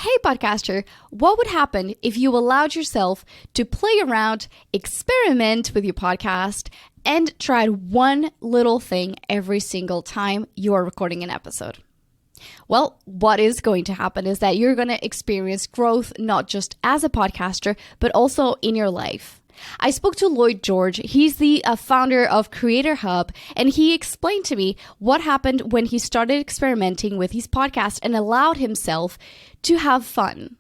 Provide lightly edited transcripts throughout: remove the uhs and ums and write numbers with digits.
Hey podcaster, what would happen if you allowed yourself to play around, experiment with your podcast, and tried one little thing every single time you are recording an episode? Well, what is going to happen is that you're going to experience growth, not just as a podcaster, but also in your life. I spoke to Lloyd George. He's the founder of Creator Hub, and he explained to me what happened when he started experimenting with his podcast and allowed himself to have fun.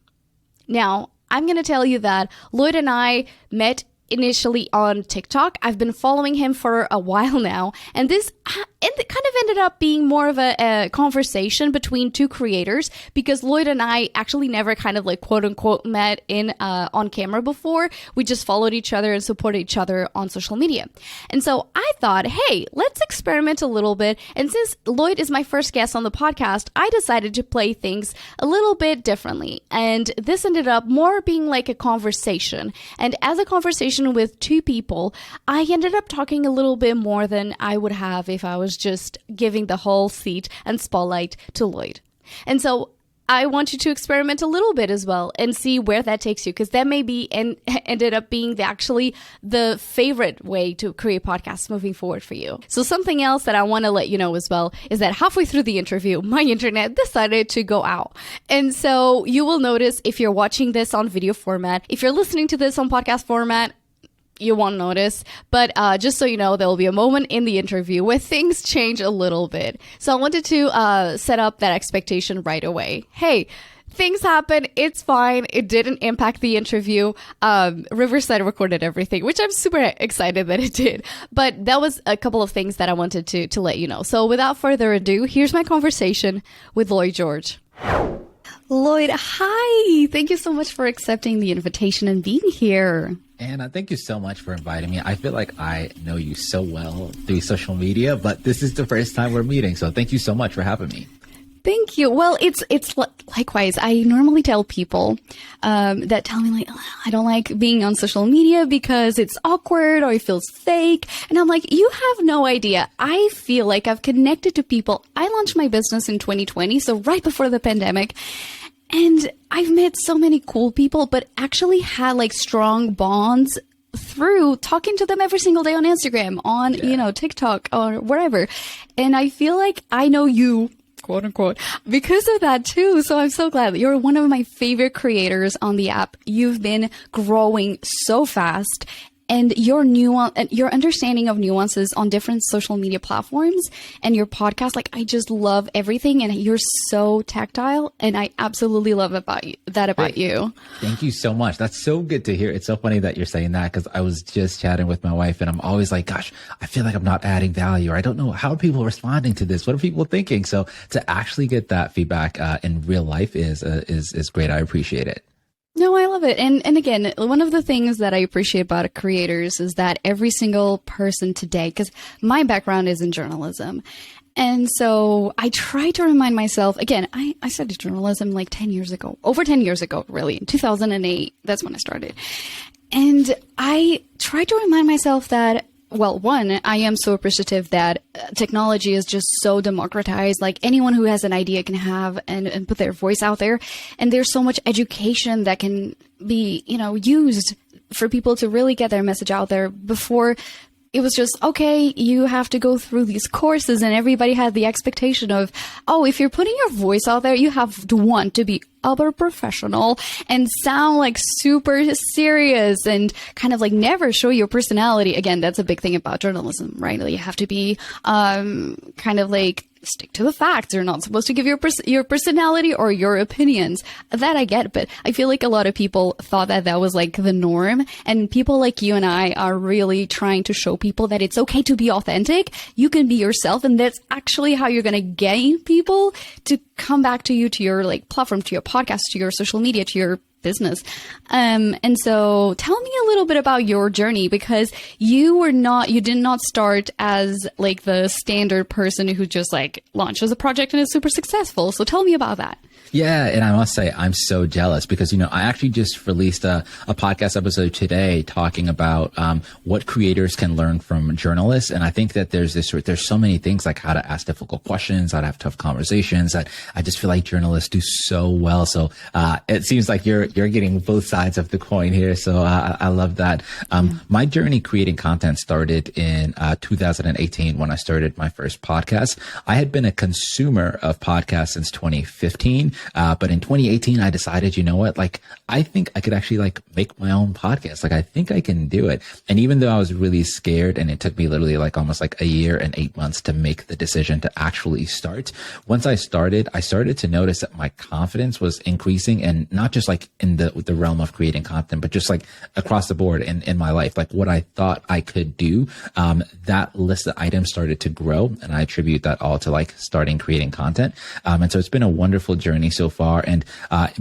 Now, I'm going to tell you that Lloyd and I met initially on TikTok. I've been following him for a while now, and this it kind of ended up being more of a conversation between two creators, because Lloyd and I actually never kind of like quote unquote met in on camera before. We just followed each other and supported each other on social media. And so I thought, hey, let's experiment a little bit. And since Lloyd is my first guest on the podcast, I decided to play things a little bit differently. And this ended up more being like a conversation. And as a conversation with two people, I ended up talking a little bit more than I would have if I was just giving the whole seat and spotlight to Lloyd. And so I want you to experiment a little bit as well and see where that takes you, because that may be and ended up being actually the favorite way to create podcasts moving forward for you. So something else that I want to let you know as well is that halfway through the interview, my internet decided to go out. And so you will notice, if you're watching this on video format, if you're listening to this on podcast format, you won't notice, but just so you know, there will be a moment in the interview where things change a little bit. So I wanted to set up that expectation right away. Hey, things happen. It's fine. It didn't impact the interview. Riverside recorded everything, which I'm super excited that it did. But that was a couple of things that I wanted to let you know. So without further ado, here's my conversation with Lloyd George. Lloyd, hi. Thank you so much for accepting the invitation and being here. Anna, thank you so much for inviting me. I feel like I know you so well through social media, but this is the first time we're meeting. So thank you so much for having me. Thank you. Well, it's likewise. I normally tell people that tell me like, oh, I don't like being on social media because it's awkward or it feels fake. And I'm like, you have no idea. I feel like I've connected to people. I launched my business in 2020, so right before the pandemic. And I've met so many cool people, but actually had like strong bonds through talking to them every single day on Instagram, on, TikTok or wherever. And I feel like I know you, quote unquote, because of that too. So I'm so glad that you're one of my favorite creators on the app. You've been growing so fast. And your understanding of nuances on different social media platforms and your podcast, like I just love everything, and you're so tactile, and I absolutely love about you. Thank you so much. That's so good to hear. It's so funny that you're saying that, because I was just chatting with my wife, and I'm always like, gosh, I feel like I'm not adding value, or I don't know, how are people responding to this? What are people thinking? So to actually get that feedback in real life is great. I appreciate it. No, I love it. And again, one of the things that I appreciate about creators is that every single person today, because my background is in journalism. And so I try to remind myself, again, I studied journalism like 10 years ago, over 10 years ago, really, in 2008. That's when I started. And I try to remind myself that, well, one, I am so appreciative that technology is just so democratized. Like anyone who has an idea can have and put their voice out there. And there's so much education that can be, used for people to really get their message out there. Before, it was just, okay, you have to go through these courses, and everybody had the expectation of, oh, if you're putting your voice out there, you have to want to be other professional and sound like super serious and kind of like never show your personality. Again, that's a big thing about journalism, right? You have to be kind of like stick to the facts. You're not supposed to give your personality or your opinions. That I get, but I feel like a lot of people thought that was like the norm. And people like you and I are really trying to show people that it's okay to be authentic. You can be yourself, and that's actually how you're going to gain people to come back to you, to your like platform, to your podcast, to your social media, to your business. And so tell me a little bit about your journey, because you did not start as like the standard person who just like launches a project and is super successful. So tell me about that. Yeah. And I must say, I'm so jealous because, I actually just released a podcast episode today talking about what creators can learn from journalists. And I think that there's so many things like how to ask difficult questions, how to have tough conversations that I just feel like journalists do so well. So it seems like you're getting both sides of the coin here. So I love that. My journey creating content started in 2018 when I started my first podcast. I had been a consumer of podcasts since 2015. But in 2018, I decided, you know what, like, I think I could actually like make my own podcast. Like, I think I can do it. And even though I was really scared and it took me literally like almost like a year and 8 months to make the decision to actually start, once I started to notice that my confidence was increasing, and not just like in the realm of creating content, but just like across the board in my life, like what I thought I could do. That list of items started to grow, and I attribute that all to like starting creating content. And so it's been a wonderful journey so far. And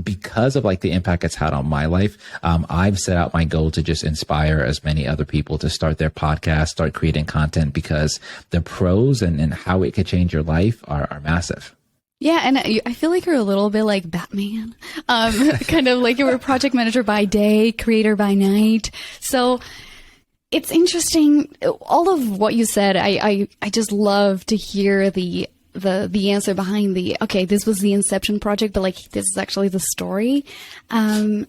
because of like the impact it's had on my life, I've set out my goal to just inspire as many other people to start their podcast, start creating content, because the pros and how it could change your life are massive. Yeah, and I feel like you're a little bit like Batman, kind of like you were a project manager by day, creator by night. So it's interesting. All of what you said, I just love to hear the answer behind okay, this was the inception project, but like this is actually the story. And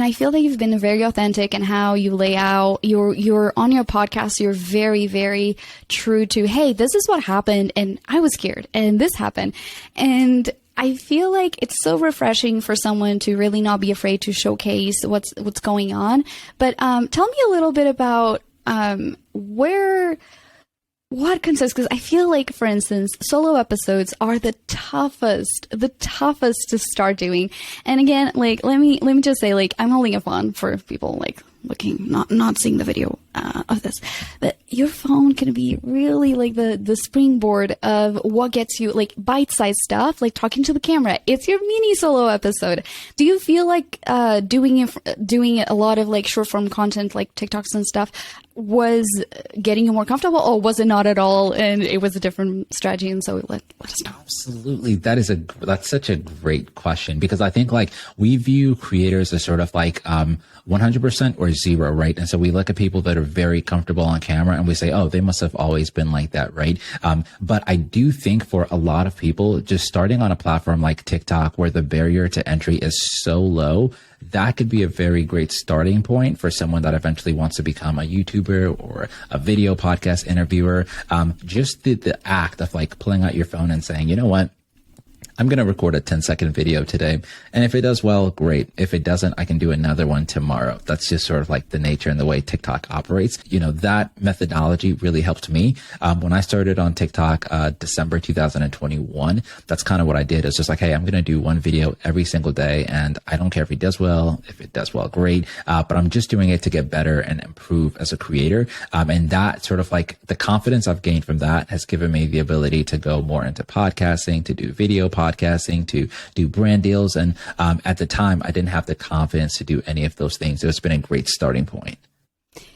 I feel that you've been very authentic in how you lay out you're on your podcast. You're very, very true to, hey, this is what happened and I was scared and this happened. And I feel like it's so refreshing for someone to really not be afraid to showcase what's going on. But tell me a little bit about what consists, because I feel like, for instance, solo episodes are the toughest to start doing. And again, like, let me just say, like, I'm holding a phone for people like looking, not seeing the video of this, but your phone can be really like the springboard of what gets you like bite-sized stuff, like talking to the camera. It's your mini solo episode. Do you feel like doing a lot of like short form content, like TikToks and stuff, was getting you more comfortable, or was it not at all and it was a different strategy? And so let us know. Absolutely. That's such a great question, because I think like we view creators as sort of like 100% or zero, right? And so we look at people that are very comfortable on camera and we say, oh, they must have always been like that, right? But I do think for a lot of people, just starting on a platform like TikTok, where the barrier to entry is so low, that could be a very great starting point for someone that eventually wants to become a YouTuber or a video podcast interviewer. Just the act of like pulling out your phone and saying, you know what? I'm going to record a 10-second video today. And if it does well, great. If it doesn't, I can do another one tomorrow. That's just sort of like the nature and the way TikTok operates. That methodology really helped me. When I started on TikTok, December 2021, that's kind of what I did. It's just like, hey, I'm going to do one video every single day. And I don't care if it does well. If it does well, great. But I'm just doing it to get better and improve as a creator. And that sort of like the confidence I've gained from that has given me the ability to go more into podcasting, to do video podcasting, to do brand deals. And at the time, I didn't have the confidence to do any of those things. So it's been a great starting point.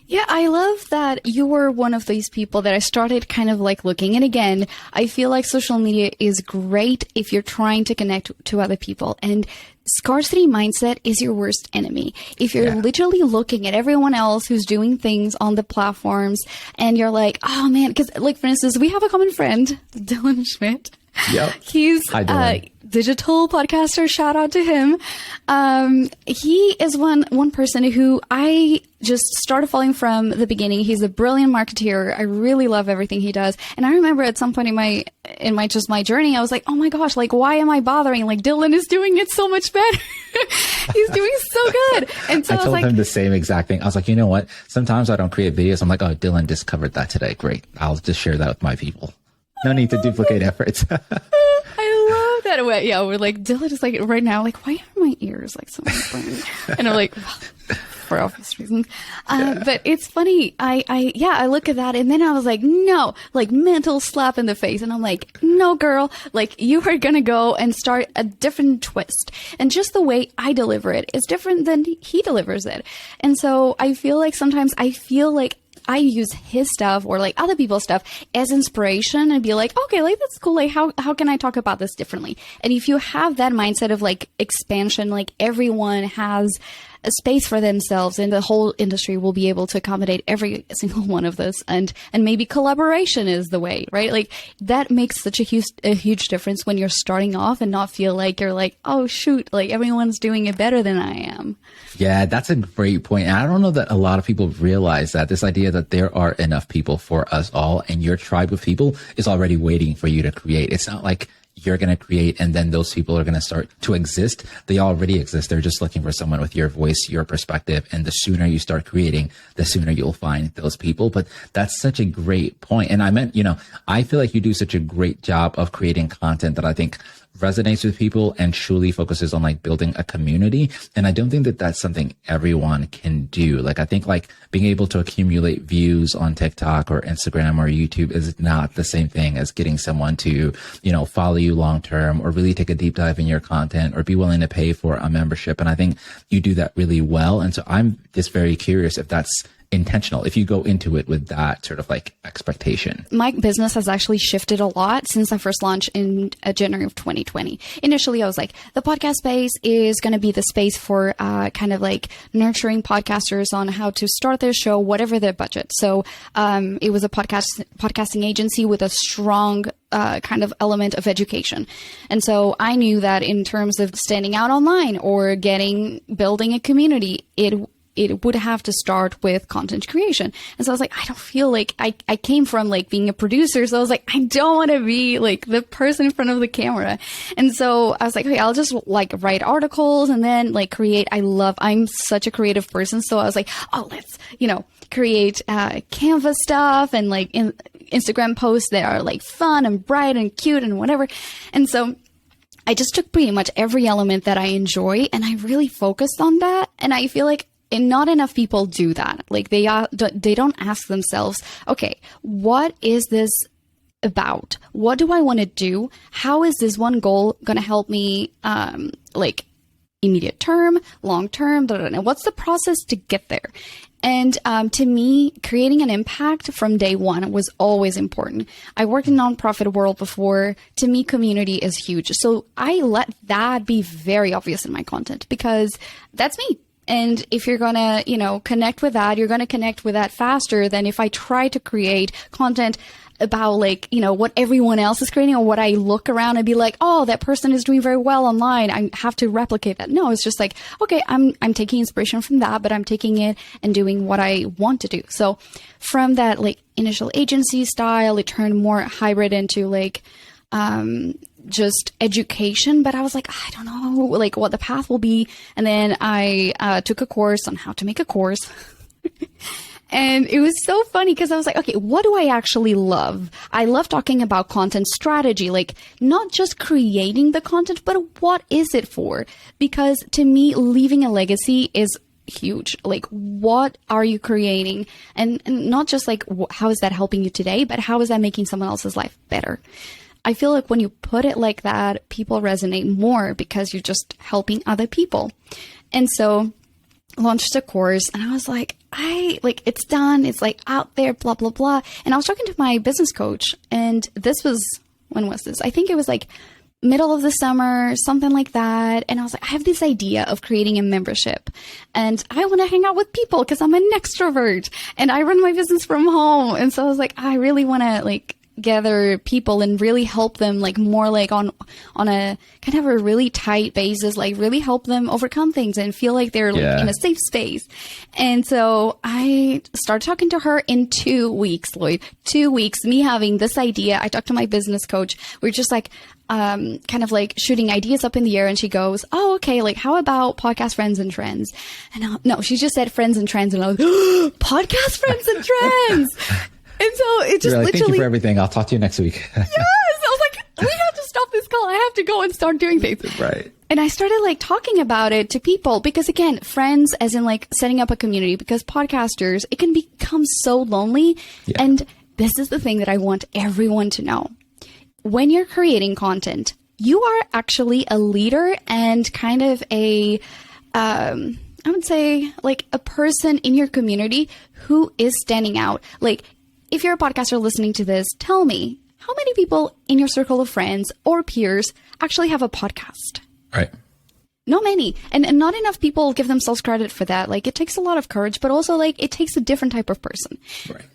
Yeah, I love that you were one of these people that I started kind of like looking. And again, I feel like social media is great if you're trying to connect to other people. And scarcity mindset is your worst enemy. If you're literally looking at everyone else who's doing things on the platforms and you're like, oh man, because like, for instance, we have a common friend, Dylan Schmidt. Yep. He's a digital podcaster. Shout out to him. He is one person who I just started following from the beginning. He's a brilliant marketeer. I really love everything he does. And I remember at some point in my journey, I was like, oh my gosh, like, why am I bothering? Like, Dylan is doing it so much better. He's doing so good. And so I told him the same exact thing. I was like, you know what? Sometimes I don't create videos. I'm like, oh, Dylan just covered that today. Great. I'll just share that with my people. No need to duplicate efforts. I love that. Yeah, we're like, Dylan is like right now, like, why are my ears like so burning? And I'm like, for obvious reasons. But it's funny. I look at that and then I was like, no, like mental slap in the face. And I'm like, no, girl, like you are going to go and start a different twist. And just the way I deliver it is different than he delivers it. And so I feel like sometimes I use his stuff or like other people's stuff as inspiration and be like, okay, like that's cool. Like how can I talk about this differently? And if you have that mindset of like expansion, like everyone has a space for themselves and the whole industry will be able to accommodate every single one of this. And maybe collaboration is the way, right? Like that makes such a huge difference when you're starting off and not feel like you're like, oh shoot, like everyone's doing it better than I am. Yeah, that's a great point. And I don't know that a lot of people realize that this idea that there are enough people for us all and your tribe of people is already waiting for you to create. It's not like you're going to create and then those people are going to start to exist. They already exist. They're just looking for someone with your voice, your perspective. And the sooner you start creating, the sooner you'll find those people. But that's such a great point. And I meant, I feel like you do such a great job of creating content that I think resonates with people and truly focuses on like building a community. And I don't think that that's something everyone can do. Like, I think like being able to accumulate views on TikTok or Instagram or YouTube is not the same thing as getting someone to, follow you long term or really take a deep dive in your content or be willing to pay for a membership. And I think you do that really well. And so I'm just very curious if that's intentional, if you go into it with that sort of like expectation. My business has actually shifted a lot since I first launched in January of 2020. Initially, I was like, the podcast space is going to be the space for kind of like nurturing podcasters on how to start their show, whatever their budget. So it was a podcasting agency with a strong kind of element of education. And so I knew that in terms of standing out online or building a community, it would have to start with content creation. And so I was like, I don't feel like I came from like being a producer. So I was like, I don't want to be like the person in front of the camera. And so I was like, okay, I'll just like write articles and then like create. I'm such a creative person. So I was like, oh, let's, create Canva stuff and like Instagram posts that are like fun and bright and cute and whatever. And so I just took pretty much every element that I enjoy and I really focused on that. And I feel like not enough people do that. Like they don't ask themselves, okay, what is this about? What do I want to do? How is this one goal going to help me, like immediate term, long term? What's the process to get there? And to me, creating an impact from day one was always important. I worked in nonprofit world before. To me, community is huge. So I let that be very obvious in my content because that's me. And if you're going to, connect with that, you're going to connect with that faster than if I try to create content about like, what everyone else is creating or what I look around and be like, oh, that person is doing very well online. I have to replicate that. No, it's just like, okay, I'm taking inspiration from that, but I'm taking it and doing what I want to do. So from that like initial agency style, it turned more hybrid into like, just education, but I was like, I don't know, like what the path will be. And then I took a course on how to make a course. And it was so funny because I was like, okay, what do I actually love? I love talking about content strategy, like not just creating the content, but what is it for? Because to me, leaving a legacy is huge. Like, what are you creating? And not just like, how is that helping you today, but how is that making someone else's life better? I feel like when you put it like that, people resonate more because you're just helping other people. And so launched a course and I was like, it's done. It's like out there, blah, blah, blah. And I was talking to my business coach and when was this? I think it was like middle of the summer, something like that. And I was like, I have this idea of creating a membership and I want to hang out with people because I'm an extrovert and I run my business from home. And so I was like, I really want to like gather people and really help them like more like on a kind of a really tight basis, like really help them overcome things and feel like they're like in a safe space. And so I started talking to her in 2 weeks, Lloyd, 2 weeks, me having this idea. I talked to my business coach. We're just like, kind of like shooting ideas up in the air. And she goes, oh, okay. Like how about podcast friends and trends? And no, she just said friends and trends. And I was podcast friends and trends. And so it just literally. Thank you for everything. I'll talk to you next week. Yes. I was like, we have to stop off this call. I have to go and start doing things. Right. And I started like talking about it to people because again, friends, as in like setting up a community, because podcasters, it can become so lonely. Yeah. And this is the thing that I want everyone to know. When you're creating content, you are actually a leader and kind of I would say like a person in your community who is standing out. Like if you're a podcaster listening to this, tell me how many people in your circle of friends or peers actually have a podcast? Right. Not many. And not enough people give themselves credit for that. Like it takes a lot of courage, but also like it takes a different type of person. Right.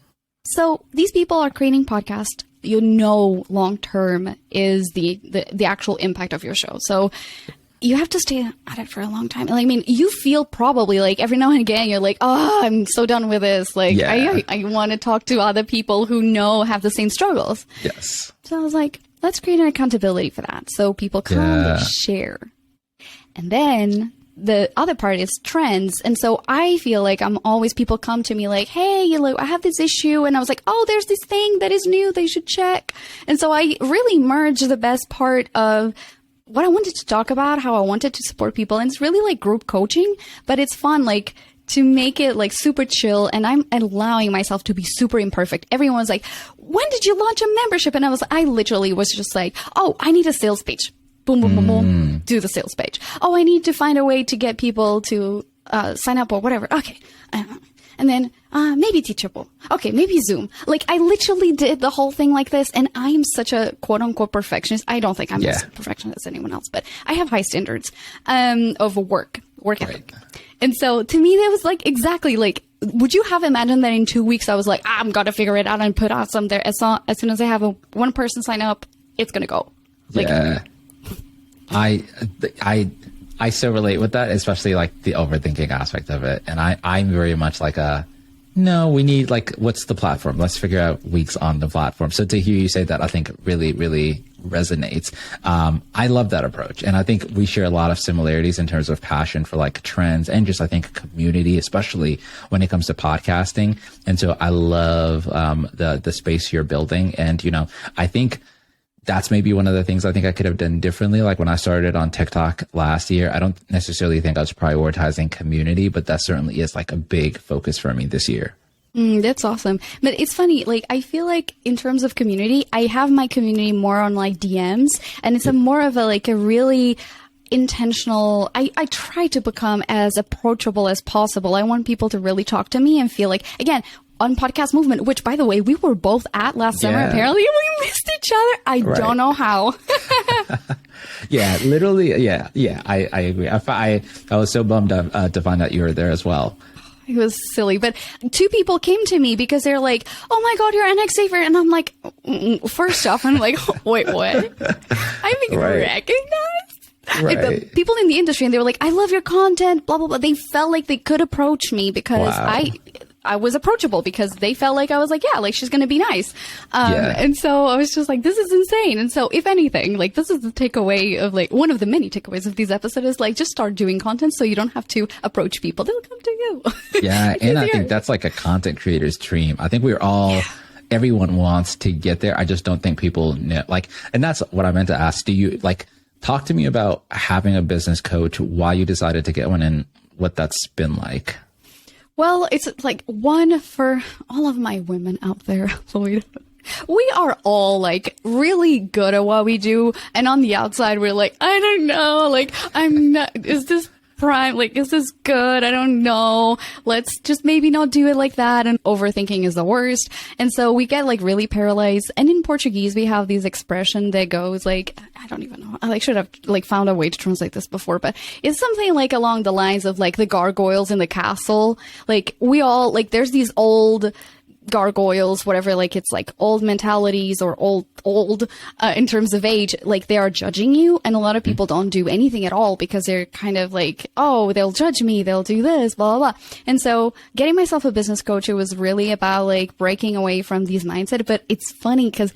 So these people are creating podcasts. You know, long term is the actual impact of your show. So you have to stay at it for a long time. Like, I mean, you feel probably like every now and again, you're like, oh, I'm so done with this. Like, yeah. I want to talk to other people who have the same struggles. Yes. So I was like, let's create an accountability for that. So people come and share. And then the other part is trends. And so I feel like people come to me like, hey, I have this issue. And I was like, oh, there's this thing that is new. They should check. And so I really merged the best part of what I wanted to talk about, how I wanted to support people. And it's really like group coaching, but it's fun, like to make it like super chill. And I'm allowing myself to be super imperfect. Everyone's like, when did you launch a membership? And I literally was just like, oh, I need a sales page. Boom, boom, boom, boom. Do the sales page. Oh, I need to find a way to get people to sign up or whatever. Okay. And then maybe Teachable. Okay, maybe Zoom. Like I literally did the whole thing like this. And I am such a quote unquote perfectionist. I don't think I'm as perfectionist as anyone else, but I have high standards of work ethic. And so to me, that was like exactly like, would you have imagined that in 2 weeks I was like, I'm going to figure it out and put out some there. As soon as I have one person sign up, it's going to go. Like, yeah. I so relate with that, especially like the overthinking aspect of it. And I'm very much like no, we need like, what's the platform? Let's figure out weeks on the platform. So to hear you say that, I think really, really resonates. I love that approach. And I think we share a lot of similarities in terms of passion for like trends and just, I think, community, especially when it comes to podcasting. And so I love the space you're building. And, I think that's maybe one of the things I think I could have done differently. Like when I started on TikTok last year, I don't necessarily think I was prioritizing community, but that certainly is like a big focus for me this year. That's awesome. But it's funny, like I feel like in terms of community, I have my community more on like DMs, and it's more of a really intentional. I try to become as approachable as possible. I want people to really talk to me and feel like, again, on Podcast Movement, which by the way, we were both at last summer. Apparently we missed each other. I don't know how. Yeah, literally. Yeah. I agree. I was so bummed to find out you were there as well. It was silly, but 2 people came to me because they're like, oh my God, you're NX Saver. And I'm like, first off, I'm like, wait, what? I'm being recognized? Right. Like people in the industry, and they were like, I love your content, blah, blah, blah. They felt like they could approach me because I was approachable, because they felt like I was like, yeah, like she's going to be nice. And so I was just like, this is insane. And so if anything, like this is the takeaway of like one of the many takeaways of these episodes is like, just start doing content so you don't have to approach people. They'll come to you. Yeah. And I think that's like a content creator's dream. I think we're all, everyone wants to get there. I just don't think people know, like, and that's what I meant to ask. Do you like, talk to me about having a business coach, why you decided to get one, and what that's been like. Well, it's like one for all of my women out there, Lloyd. We are all like really good at what we do. And on the outside, we're like, I don't know, like, I'm not, is this prime? Like, is this good? I don't know. Let's just maybe not do it like that. And overthinking is the worst. And so we get like really paralyzed. And in Portuguese, we have this expression that goes like, I don't even know. I like should have like found a way to translate this before, but it's something like along the lines of like the gargoyles in the castle. Like we all like, there's these old gargoyles, whatever, like it's like old mentalities or old in terms of age, like they are judging you. And a lot of people don't do anything at all because they're kind of like, oh, they'll judge me, they'll do this, blah, blah, blah. And so getting myself a business coach, it was really about like breaking away from these mindset. But it's funny because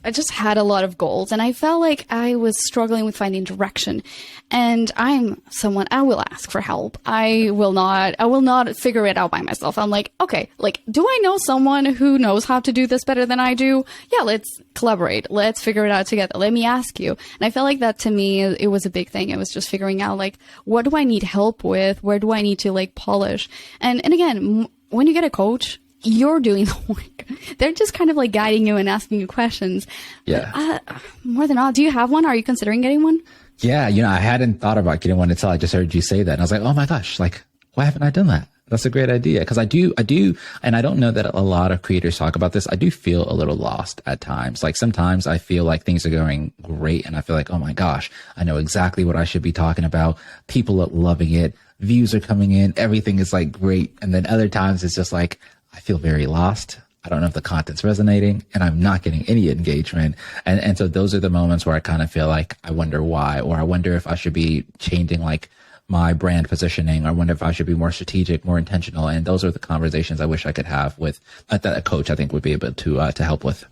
I just had a lot of goals, and I felt like I was struggling with finding direction. And I'm someone, I will ask for help. I will not figure it out by myself. I'm like, okay, like, do I know someone who knows how to do this better than I do? Yeah, let's collaborate. Let's figure it out together. Let me ask you. And I felt like that, to me, it was a big thing. It was just figuring out, like, what do I need help with? Where do I need to, like, polish? And again, when you get a coach, you're doing the work. They're just kind of like guiding you and asking you questions. Yeah. More than all, do you have one? Are you considering getting one? Yeah. I hadn't thought about getting one until I just heard you say that. And I was like, oh my gosh, like, why haven't I done that? That's a great idea. Cause I do, and I don't know that a lot of creators talk about this. I do feel a little lost at times. Like sometimes I feel like things are going great and I feel like, oh my gosh, I know exactly what I should be talking about. People are loving it. Views are coming in. Everything is like great. And then other times it's just like, I feel very lost. I don't know if the content's resonating and I'm not getting any engagement. And so those are the moments where I kind of feel like I wonder why, or I wonder if I should be changing like my brand positioning, or I wonder if I should be more strategic, more intentional. And those are the conversations I wish I could have with that a coach I think would be able to help with.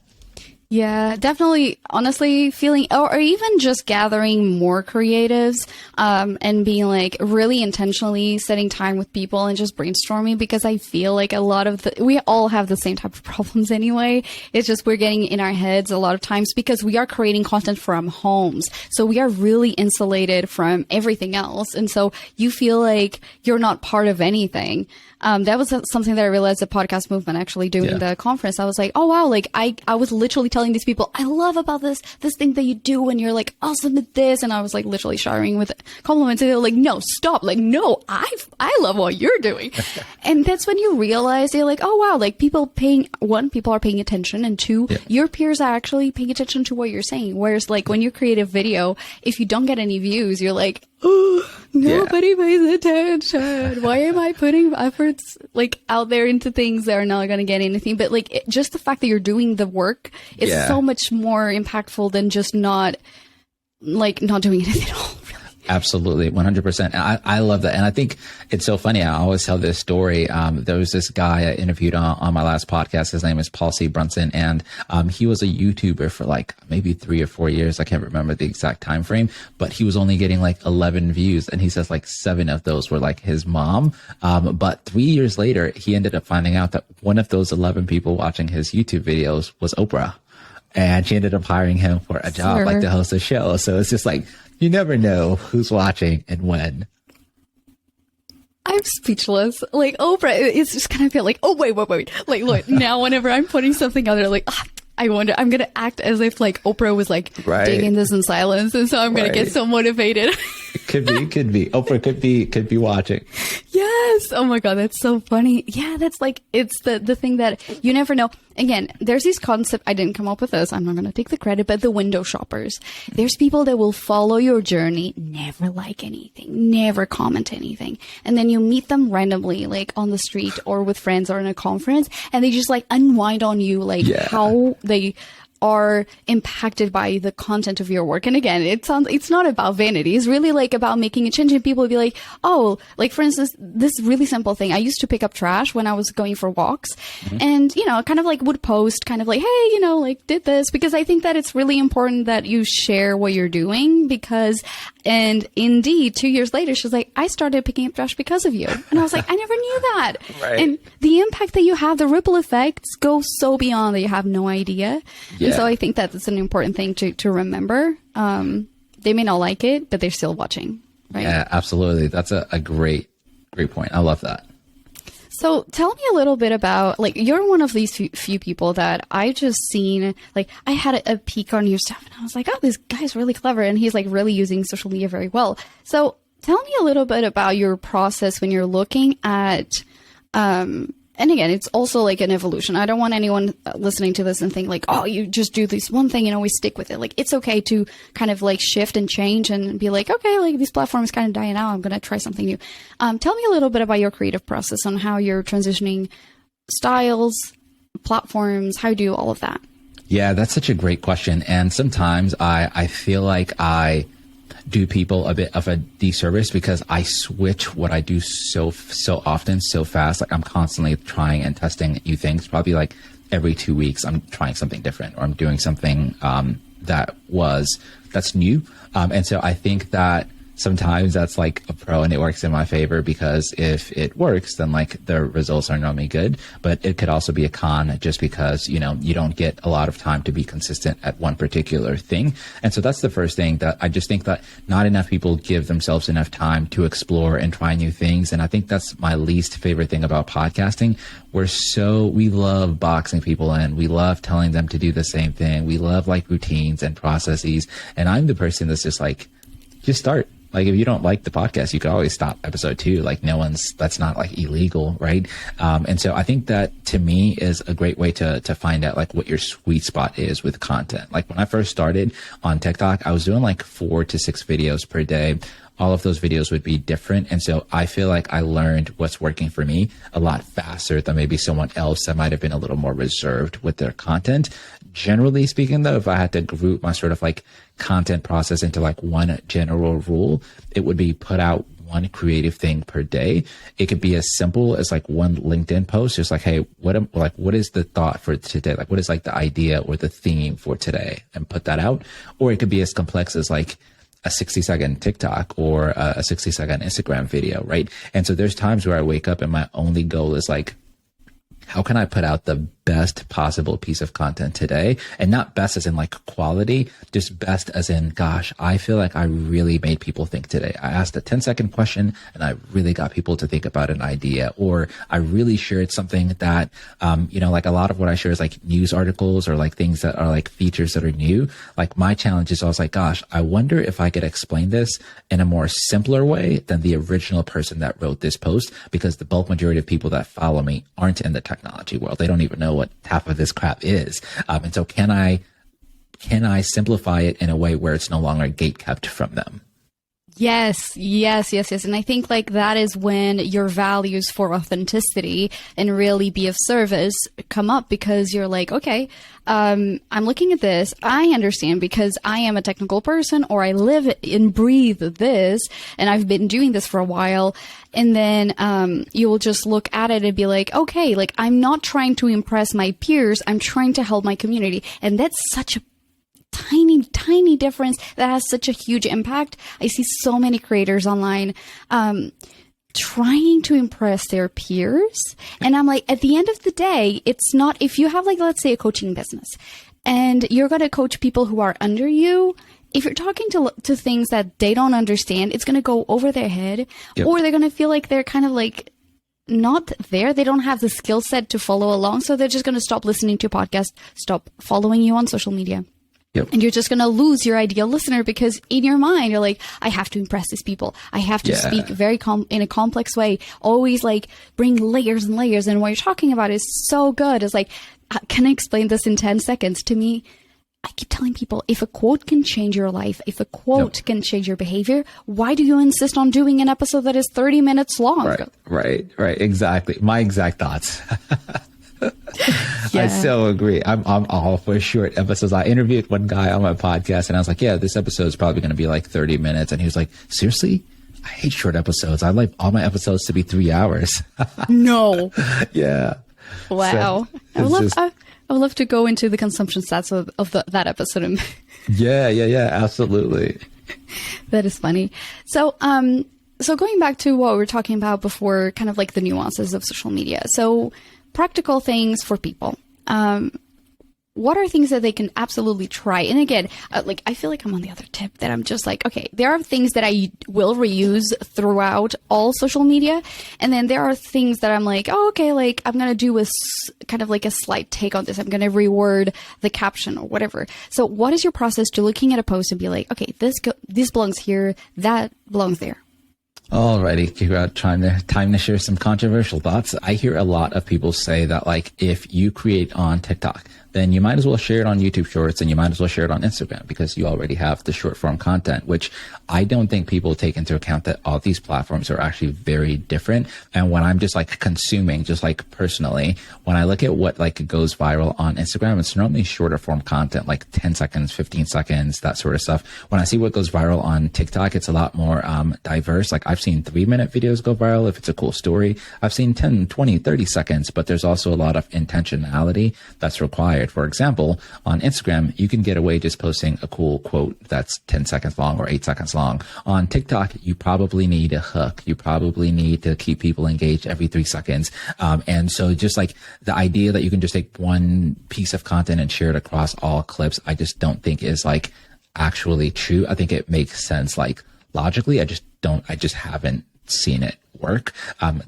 Yeah, definitely. Honestly, feeling, or even just gathering more creatives, and being like really intentionally setting time with people and just brainstorming, because I feel like a lot of we all have the same type of problems anyway. It's just we're getting in our heads a lot of times because we are creating content from homes. So we are really insulated from everything else. And so you feel like you're not part of anything. That was something that I realized the podcast movement actually doing the conference. I was like, oh wow, like I was literally telling these people, I love about this thing that you do, and you're like awesome at this. And I was like literally showering with compliments, and they were like, no, stop. Like, no, I love what you're doing. And that's when you realize you're like, oh wow, like people are paying attention, and two, your peers are actually paying attention to what you're saying. Whereas like when you create a video, if you don't get any views, you're like, oh, nobody pays attention. Why am I putting efforts like out there into things that are not going to get anything? But like just the fact that you're doing the work is so much more impactful than just not doing anything at all. Absolutely. 100%. I love that. And I think it's so funny. I always tell this story. There was this guy I interviewed on my last podcast. His name is Paul C. Brunson. And, he was a YouTuber for like maybe 3 or 4 years. I can't remember the exact time frame, but he was only getting like 11 views. And he says like 7 of those were like his mom. But 3 years later, he ended up finding out that one of those 11 people watching his YouTube videos was Oprah. And she ended up hiring him for a job, like to host a show. So it's just like, you never know who's watching and when. I'm speechless. Like Oprah, it's just kind of feel like, oh, wait. Like, look, now whenever I'm putting something out there, like, I wonder, I'm going to act as if like Oprah was like digging this in silence. And so I'm going to get so motivated. Could be. Oprah could be watching. Yes. Oh my God. That's so funny. Yeah. That's like, it's the thing that you never know. Again, there's this concept. I didn't come up with this. I'm not going to take the credit, but the window shoppers. There's people that will follow your journey, never like anything, never comment anything. And then you meet them randomly, like on the street or with friends or in a conference, and they just like unwind on you, like how they are impacted by the content of your work. And again, it's not about vanity. It's really like about making a change. And people will be like, oh, like for instance, this really simple thing. I used to pick up trash when I was going for walks, and, kind of like would post kind of like, hey, like did this, because I think that it's really important that you share what you're doing, and indeed 2 years later, she's like, I started picking up trash because of you. And I was like, I never knew that. Right. And the impact that you have, the ripple effects go so beyond that you have no idea. Yeah. And so I think that it's an important thing to remember. They may not like it, but they're still watching. Right? Yeah, absolutely. That's a great point. I love that. So tell me a little bit about, like, you're one of these few people that I just seen, like, I had a peek on your stuff and I was like, oh, this guy's really clever and he's like really using social media very well. So tell me a little bit about your process when you're looking at, and again, it's also like an evolution. I don't want anyone listening to this and think like, oh, you just do this one thing and always stick with it. Like, it's okay to kind of like shift and change and be like, okay, like this platform is kind of dying out. I'm going to try something new. Tell me a little bit about your creative process on how you're transitioning styles, platforms, how you do all of that. Yeah, that's such a great question. And sometimes I feel like I do people a bit of a disservice because I switch what I do so often, so fast. Like I'm constantly trying and testing new things, probably like every 2 weeks I'm trying something different, or I'm doing something that's new. And so I think that sometimes that's like a pro and it works in my favor, because if it works, then like the results are normally good. But it could also be a con, just because, you don't get a lot of time to be consistent at one particular thing. And so that's the first thing, that I just think that not enough people give themselves enough time to explore and try new things. And I think that's my least favorite thing about podcasting. We love boxing people in. We love telling them to do the same thing. We love like routines and processes. And I'm the person that's just like, just start. Like, if you don't like the podcast, you could always stop episode 2. Like, that's not like illegal, right? And so I think that, to me, is a great way to find out like what your sweet spot is with content. Like, when I first started on TikTok, I was doing like 4 to 6 videos per day. All of those videos would be different. And so I feel like I learned what's working for me a lot faster than maybe someone else that might have been a little more reserved with their content. Generally speaking, though, if I had to group my sort of like content process into like one general rule, it would be put out one creative thing per day. It could be as simple as like one LinkedIn post, just like, hey, what is the thought for today? Like, what is like the idea or the theme for today, and put that out. Or it could be as complex as like a 60-second TikTok or a 60-second Instagram video, right? And so there's times where I wake up and my only goal is like, how can I put out the best possible piece of content today? And not best as in like quality, just best as in, gosh, I feel like I really made people think today. I asked a 10-second question and I really got people to think about an idea. Or I really shared something that, like a lot of what I share is like news articles or like things that are like features that are new. Like, my challenge is always like, gosh, I wonder if I could explain this in a more simpler way than the original person that wrote this post, because the bulk majority of people that follow me aren't in the technology world. They don't even know what half of this crap is. And so can I simplify it in a way where it's no longer gate kept from them? Yes. And I think like that is when your values for authenticity and really be of service come up, because you're like, okay, I'm looking at this. I understand because I am a technical person, or I live and breathe this, and I've been doing this for a while. And then you will just look at it and be like, okay, like I'm not trying to impress my peers. I'm trying to help my community. And that's such a tiny difference that has such a huge impact. I see so many creators online trying to impress their peers, and I'm like, at the end of the day, it's not, if you have like, let's say, a coaching business and you're going to coach people who are under you, if you're talking to things that they don't understand, it's going to go over their head. Yep. Or they're going to feel like they're kind of like not there. They don't have the skill set to follow along, so they're just going to stop listening to podcasts, stop following you on social media. Yep. And you're just going to lose your ideal listener, because in your mind, you're like, I have to impress these people. I have to speak very in a complex way, always like bring layers and layers. And what you're talking about is so good. It's like, can I explain this in 10 seconds? To me, I keep telling people, if a quote can change your life, if a quote can change your behavior, why do you insist on doing an episode that is 30 minutes long? Right. Exactly. My exact thoughts. I so agree. I'm all for short episodes. I interviewed one guy on my podcast and I was like, yeah, this episode is probably going to be like 30 minutes. And he was like, seriously? I hate short episodes. I like all my episodes to be 3 hours. No. Yeah. Wow. So I would love to go into the consumption stats of that episode. Yeah. Absolutely. That is funny. So going back to what we were talking about before, kind of like the nuances of social media. So practical things for people. What are things that they can absolutely try? And again, I feel like I'm on the other tip, that I'm just like, okay, there are things that I will reuse throughout all social media. And then there are things that I'm like, oh, okay, like I'm going to do with kind of like a slight take on this. I'm going to reword the caption or whatever. So what is your process to looking at a post and be like, okay, this belongs here, that belongs there? Alrighty, time to share some controversial thoughts. I hear a lot of people say that like if you create on TikTok, then you might as well share it on YouTube Shorts, and you might as well share it on Instagram, because you already have the short form content, which I don't think people take into account that all these platforms are actually very different. And when I'm just like consuming, just like personally, when I look at what like goes viral on Instagram, it's normally shorter form content, like 10 seconds, 15 seconds, that sort of stuff. When I see what goes viral on TikTok, it's a lot more diverse. Like I've seen 3-minute videos go viral if it's a cool story. I've seen 10, 20, 30 seconds, but there's also a lot of intentionality that's required. For example, on Instagram, you can get away just posting a cool quote that's 10 seconds long or 8 seconds long. On TikTok, you probably need a hook. You probably need to keep people engaged every 3 seconds. And so just like the idea that you can just take one piece of content and share it across all clips, I just don't think is like actually true. I think it makes sense, like logically. I just haven't seen it work.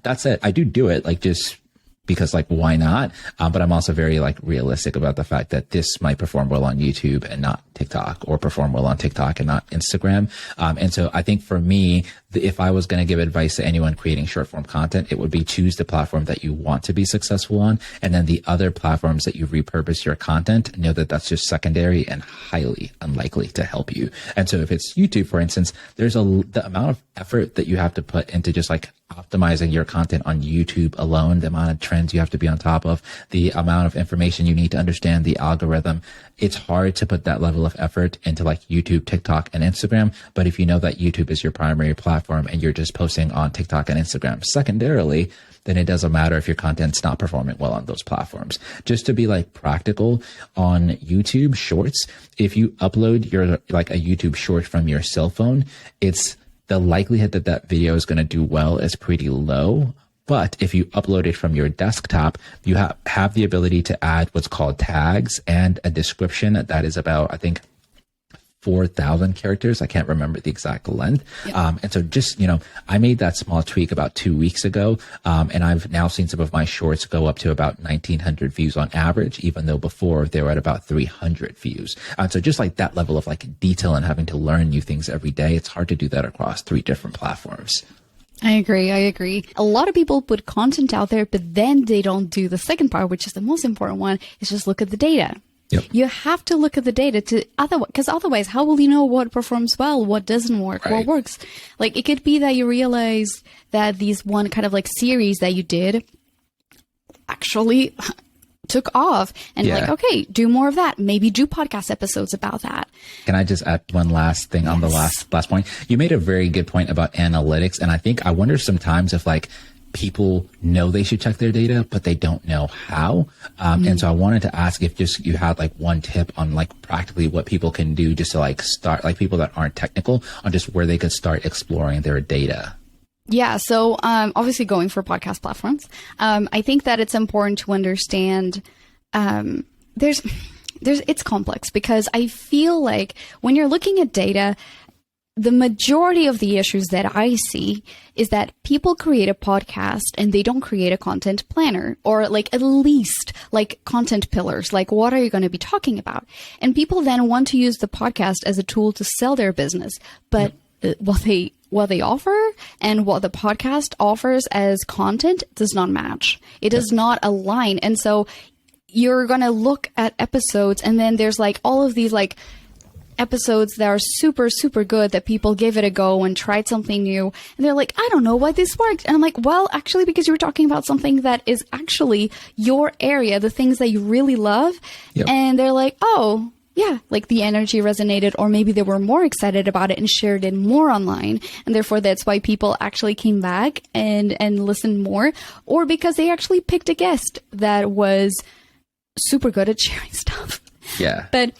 That said, I do it like just because like, why not? But I'm also very like realistic about the fact that this might perform well on YouTube and not TikTok, or perform well on TikTok and not Instagram. And so I think for me, if I was going to give advice to anyone creating short form content, it would be choose the platform that you want to be successful on. And then the other platforms that you repurpose your content, know that that's just secondary and highly unlikely to help you. And so if it's YouTube, for instance, there's the amount of effort that you have to put into just like optimizing your content on YouTube alone, the amount of trends you have to be on top of, the amount of information you need to understand the algorithm. It's hard to put that level of effort into like YouTube, TikTok, and Instagram. But if you know that YouTube is your primary platform and you're just posting on TikTok and Instagram secondarily, then it doesn't matter if your content's not performing well on those platforms. Just to be like practical on YouTube Shorts, if you upload your like a YouTube short from your cell phone, it's the likelihood that that video is going to do well is pretty low. But if you upload it from your desktop, you have the ability to add what's called tags and a description that is about, I think, 4,000 characters. I can't remember the exact length. Yep. And so just, I made that small tweak about 2 weeks ago. And I've now seen some of my shorts go up to about 1,900 views on average, even though before they were at about 300 views. And so just like that level of like detail and having to learn new things every day, it's hard to do that across 3 different platforms. I agree. A lot of people put content out there, but then they don't do the second part, which is the most important one, is just look at the data. Yep. You have to look at the data because otherwise, how will you know what performs well, what doesn't work, right, what works? Like, it could be that you realize that these one kind of like series that you did actually took off, and like, okay, do more of that. Maybe do podcast episodes about that. Can I just add one last thing on the last point? You made a very good point about analytics. And I wonder sometimes if like people know they should check their data, but they don't know how. And so I wanted to ask if just you had like one tip on like practically what people can do just to like start, like people that aren't technical, on just where they could start exploring their data. Yeah. So, obviously going for podcast platforms, I think that it's important to understand, it's complex, because I feel like when you're looking at data, the majority of the issues that I see is that people create a podcast and they don't create a content planner, or like at least like content pillars. Like, what are you going to be talking about? And people then want to use the podcast as a tool to sell their business. But what they offer and what the podcast offers as content does not match. It does not align. And so you're going to look at episodes, and then there's like all of these like episodes that are super, super good that people give it a go and tried something new. And they're like, I don't know why this worked. And I'm like, well, actually, because you were talking about something that is actually your area, the things that you really love. Yep. And they're like, oh, yeah, like the energy resonated, or maybe they were more excited about it and shared it more online. And therefore, that's why people actually came back and listened more, or because they actually picked a guest that was super good at sharing stuff. Yeah. But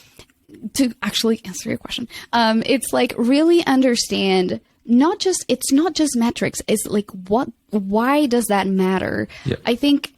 to actually answer your question, it's like really understand it's not just metrics. It's like, why does that matter? Yep. I think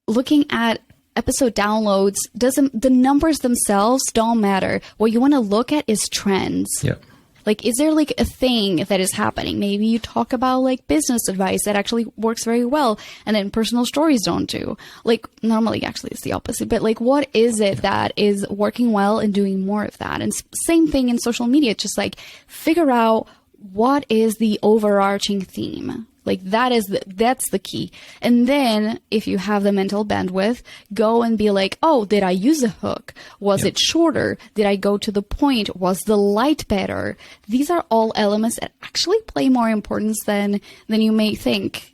looking at episode downloads the numbers themselves don't matter. What you want to look at is trends. Yep. Like, is there like a thing that is happening? Maybe you talk about like business advice that actually works very well, and then personal stories don't do. Like, normally actually it's the opposite, but like, what is it that is working well and doing more of that? And same thing in social media, just like figure out what is the overarching theme. Like that's the key. And then if you have the mental bandwidth, go and be like, oh, did I use a hook? Was it shorter? Did I go to the point? Was the light better? These are all elements that actually play more importance than you may think.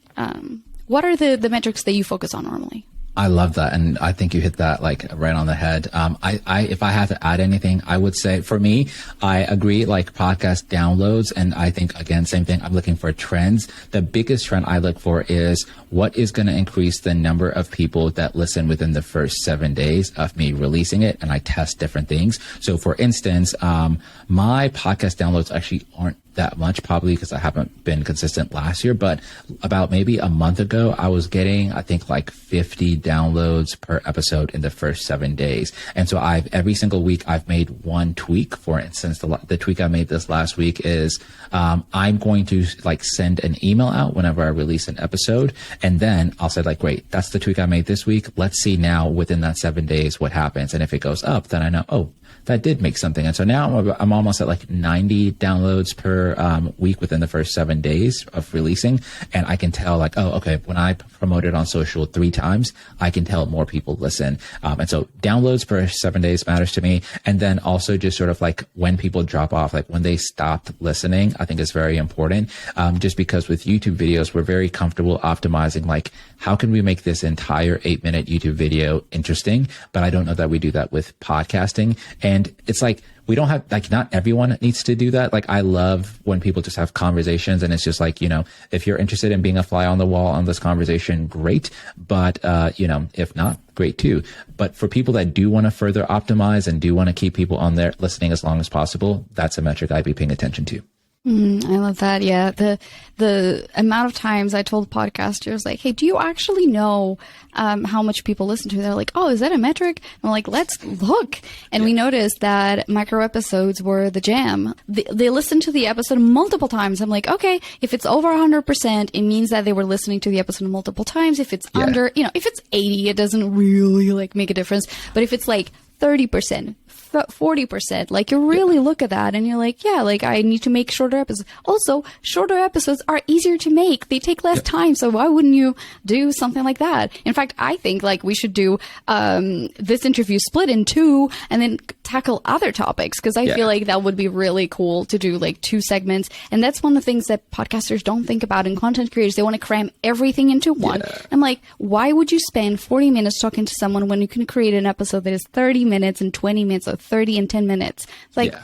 What are the metrics that you focus on normally? I love that. And I think you hit that like right on the head. If I had to add anything, I would say for me, I agree, like podcast downloads. And I think, again, same thing. I'm looking for trends. The biggest trend I look for is what is going to increase the number of people that listen within the first 7 days of me releasing it. And I test different things. So for instance, my podcast downloads actually aren't that much, probably because I haven't been consistent last year, but about maybe a month ago, I was getting, I think, like 50 downloads per episode in the first 7 days. And so every single week I've made one tweak. For instance, the tweak I made this last week is, I'm going to like send an email out whenever I release an episode. And then I'll say like, great, that's the tweak I made this week. Let's see now within that 7 days what happens. And if it goes up, then I know, oh, that did make something. And so now I'm almost at like 90 downloads per week within the first 7 days of releasing. And I can tell like, oh, okay, when I promote it on social 3 times, I can tell more people listen. And so downloads per 7 days matters to me. And then also just sort of like when people drop off, like when they stopped listening, I think is very important. Just because with YouTube videos, we're very comfortable optimizing, like how can we make this entire 8-minute YouTube video interesting? But I don't know that we do that with podcasting. And it's like, we don't have, like, not everyone needs to do that. Like, I love when people just have conversations and it's just like, you know, if you're interested in being a fly on the wall on this conversation, great. But, you know, if not, great too. But for people that do want to further optimize and do want to keep people on there listening as long as possible, that's a metric I'd be paying attention to. I love that. Yeah. The amount of times I told podcasters like, hey, do you actually know how much people listen to? They're like, oh, is that a metric? I'm like, let's look. And we noticed that micro episodes were the jam. They listened to the episode multiple times. I'm like, okay, if it's over 100%, it means that they were listening to the episode multiple times. If it's under, you know, if it's 80, it doesn't really like make a difference. But if it's like 30%, 40%, like you really look at that and you're like, yeah, like I need to make shorter episodes. Also, shorter episodes are easier to make. They take less time. So why wouldn't you do something like that? In fact, I think like we should do this interview split in 2 and then tackle other topics, because I feel like that would be really cool to do like 2 segments. And that's one of the things that podcasters don't think about, and content creators, they want to cram everything into one. I'm like, why would you spend 40 minutes talking to someone when you can create an episode that is 30 minutes and 20 minutes or 30 and 10 minutes? It's like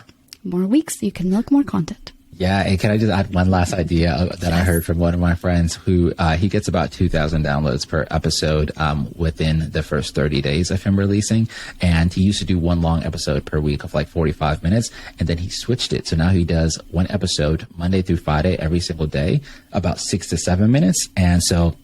more weeks, you can milk more content. Yeah. And can I just add one last idea that I heard from one of my friends who, he gets about 2,000 downloads per episode, within the first 30 days of him releasing. And he used to do one long episode per week of like 45 minutes. And then he switched it. So now he does one episode Monday through Friday, every single day, about 6 to 7 minutes. And so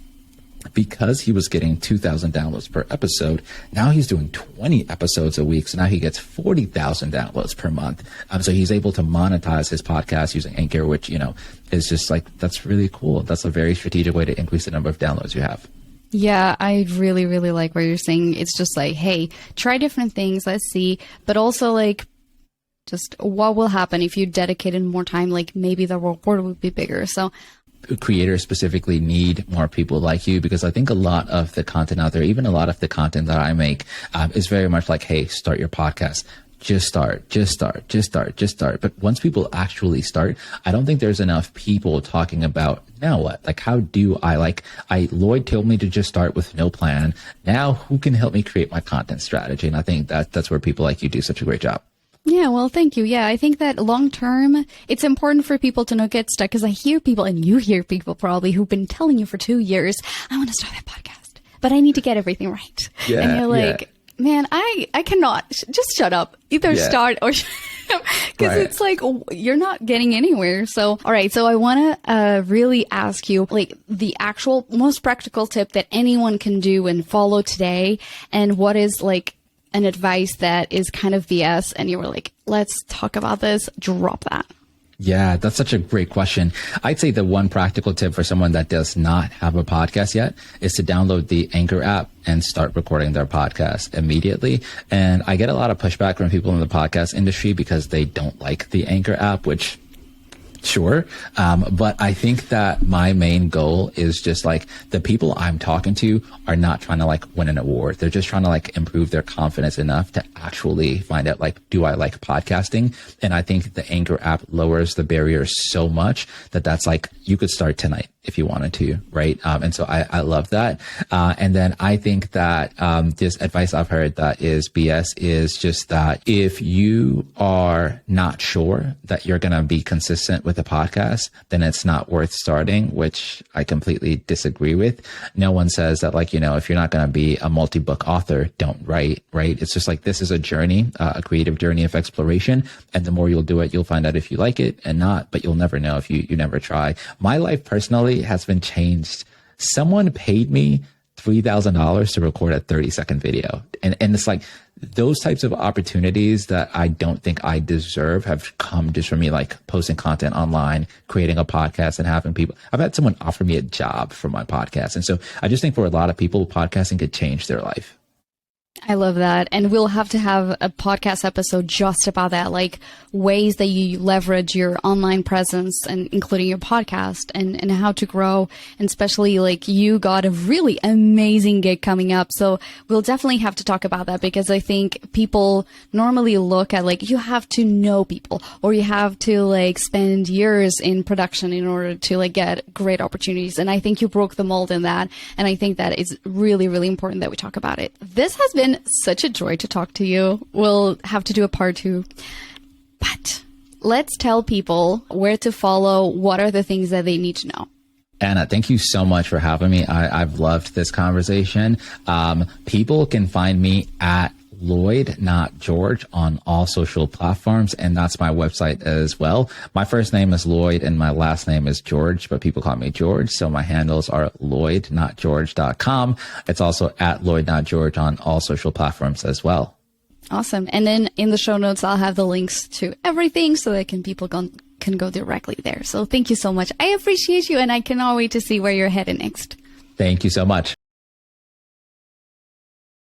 because he was getting 2,000 downloads per episode, now he's doing 20 episodes a week. So now he gets 40,000 downloads per month. So he's able to monetize his podcast using Anchor, which, you know, is just like, that's really cool. That's a very strategic way to increase the number of downloads you have. Yeah, I really, really like what you're saying. It's just like, hey, try different things. Let's see. But also like, just what will happen if you dedicated more time? Like maybe the reward would be bigger. So creators specifically need more people like you, because I think a lot of the content out there, even a lot of the content that I make, is very much like, hey, start your podcast. Just start. But once people actually start, I don't think there's enough people talking about now what? Like, how do Lloyd told me to just start with no plan. Now who can help me create my content strategy? And I think that's where people like you do such a great job. Yeah, well, thank you. Yeah, I think that long term, it's important for people to not get stuck, because I hear people, and you hear people probably, who've been telling you for 2 years, I want to start a podcast, but I need to get everything right. Yeah, and you're like, man, I cannot. Just shut up. Either start or because it's like you're not getting anywhere. So, all right. So I want to really ask you like the actual most practical tip that anyone can do and follow today, and what is like an advice that is kind of BS and you were like, let's talk about this, drop that. Yeah, that's such a great question. I'd say the one practical tip for someone that does not have a podcast yet is to download the Anchor app and start recording their podcast immediately. And I get a lot of pushback from people in the podcast industry because they don't like the Anchor app, which Sure. But I think that my main goal is just like the people I'm talking to are not trying to like win an award. They're just trying to like improve their confidence enough to actually find out like, do I like podcasting? And I think the Anchor app lowers the barrier so much that that's like, you could start tonight if you wanted to, right? And so I love that. And then I think that this advice I've heard that is BS is just that if you are not sure that you're going to be consistent with a podcast, then it's not worth starting, which I completely disagree with. No one says that like, you know, if you're not going to be a multi-book author, don't write, right? It's just like, this is a journey, a creative journey of exploration. And the more you'll do it, you'll find out if you like it and not, but you'll never know if you never try. My life personally has been changed. Someone paid me $3,000 to record a 30-second video. And it's like those types of opportunities that I don't think I deserve have come just from me like posting content online, creating a podcast and having people. I've had someone offer me a job for my podcast. And so I just think for a lot of people, podcasting could change their life. I love that. And we'll have to have a podcast episode just about that, like ways that you leverage your online presence and including your podcast and how to grow. And especially like you got a really amazing gig coming up. So we'll definitely have to talk about that because I think people normally look at like, you have to know people or you have to like spend years in production in order to like get great opportunities. And I think you broke the mold in that. And I think that is really, really important that we talk about it. This has been such a joy to talk to you. We'll have to do a part 2. But let's tell people where to follow. What are the things that they need to know? Anna, thank you so much for having me. I've loved this conversation. People can find me at Lloyd, not George, on all social platforms. And that's my website as well. My first name is Lloyd and my last name is George, but people call me George. So my handles are lloydnotgeorge.com. It's also at Lloyd, not George on all social platforms as well. Awesome. And then in the show notes, I'll have the links to everything so that people can go directly there. So thank you so much. I appreciate you and I cannot wait to see where you're headed next. Thank you so much.